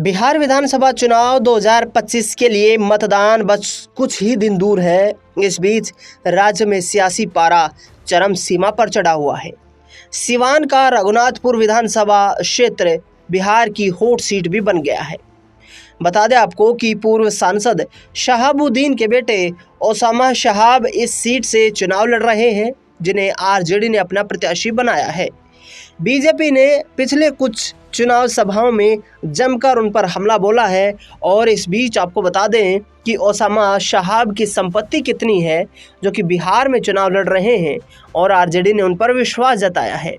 बिहार विधानसभा चुनाव 2025 के लिए मतदान बस कुछ ही दिन दूर है। इस बीच राज्य में सियासी पारा चरम सीमा पर चढ़ा हुआ है। सिवान का रघुनाथपुर विधानसभा क्षेत्र बिहार की हॉट सीट भी बन गया है। बता दें आपको कि पूर्व सांसद शहाबुद्दीन के बेटे ओसामा शहाब इस सीट से चुनाव लड़ रहे हैं, जिन्हें आरजेडी ने अपना प्रत्याशी बनाया है। बीजेपी ने पिछले कुछ चुनाव सभाओं में जमकर उन पर हमला बोला है। और इस बीच आपको बता दें कि ओसामा शहाब की संपत्ति कितनी है, जो कि बिहार में चुनाव लड़ रहे हैं, और आरजेडी ने उन पर विश्वास जताया है।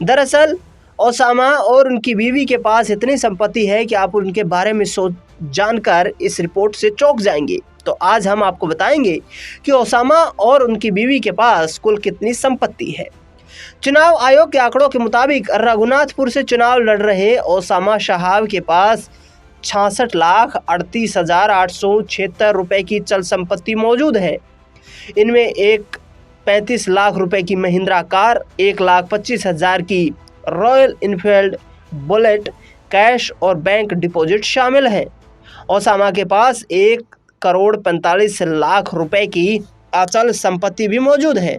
दरअसल ओसामा और उनकी बीवी के पास इतनी संपत्ति है कि आप उनके बारे में जानकर इस रिपोर्ट से चौंक जाएंगे। तो आज हम आपको बताएंगे कि ओसामा और उनकी बीवी के पास कुल कितनी संपत्ति है। चुनाव आयोग के आंकड़ों के मुताबिक रघुनाथपुर से चुनाव लड़ रहे ओसामा शहाब के पास 66,38,876 रुपए की चल संपत्ति मौजूद है। इनमें एक 35 लाख रुपए की महिंद्रा कार, 1,25,000 की रॉयल इनफील्ड बुलेट कैश और बैंक डिपॉजिट शामिल है। ओसामा के पास 1,45,00,000 रुपए की अचल संपत्ति भी मौजूद है।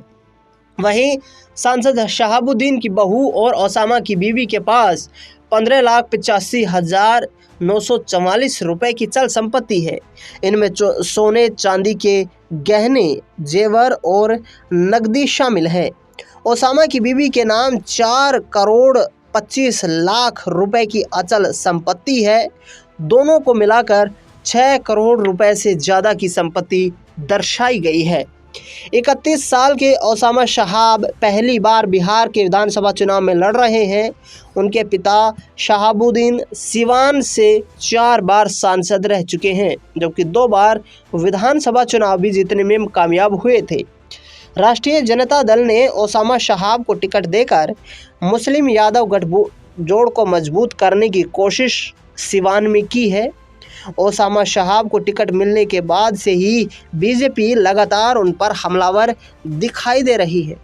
वहीं सांसद शहाबुद्दीन की बहू और ओसामा की बीवी के पास 15,85,944 रुपए की चल संपत्ति है। इनमें सोने चांदी के गहने, जेवर और नकदी शामिल है। ओसामा की बीवी के नाम 4,25,00,000 रुपए की अचल संपत्ति है। दोनों को मिलाकर 6 करोड़ रुपए से ज़्यादा की संपत्ति दर्शाई गई है। 31 साल के ओसामा शहाब पहली बार बिहार के विधानसभा चुनाव में लड़ रहे हैं। उनके पिता शहाबुद्दीन सिवान से 4 बार सांसद रह चुके हैं, जबकि 2 बार विधानसभा चुनाव भी जीतने में कामयाब हुए थे। राष्ट्रीय जनता दल ने ओसामा शहाब को टिकट देकर मुस्लिम यादव गठजोड़ को मजबूत करने की कोशिश सिवान में की है। ओसामा शहाब को टिकट मिलने के बाद से ही बीजेपी लगातार उन पर हमलावर दिखाई दे रही है।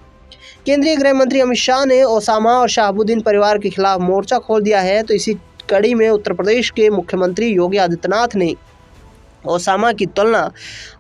केंद्रीय गृह मंत्री अमित शाह ने ओसामा और शहाबुद्दीन परिवार के खिलाफ मोर्चा खोल दिया है। तो इसी कड़ी में उत्तर प्रदेश के मुख्यमंत्री योगी आदित्यनाथ ने ओसामा की तुलना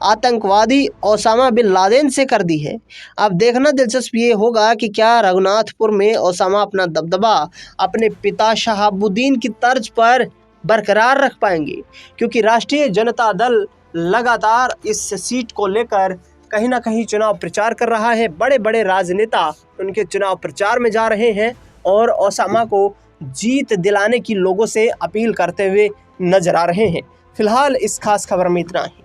आतंकवादी ओसामा बिन लादेन से कर दी है। अब देखना दिलचस्प ये होगा कि क्या रघुनाथपुर में ओसामा अपना दबदबा अपने पिता शहाबुद्दीन की तर्ज पर बरकरार रख पाएंगे, क्योंकि राष्ट्रीय जनता दल लगातार इस सीट को लेकर कहीं ना कहीं चुनाव प्रचार कर रहा है। बड़े बड़े राजनेता उनके चुनाव प्रचार में जा रहे हैं और ओसामा को जीत दिलाने की लोगों से अपील करते हुए नजर आ रहे हैं। फिलहाल इस खास खबर में इतना ही।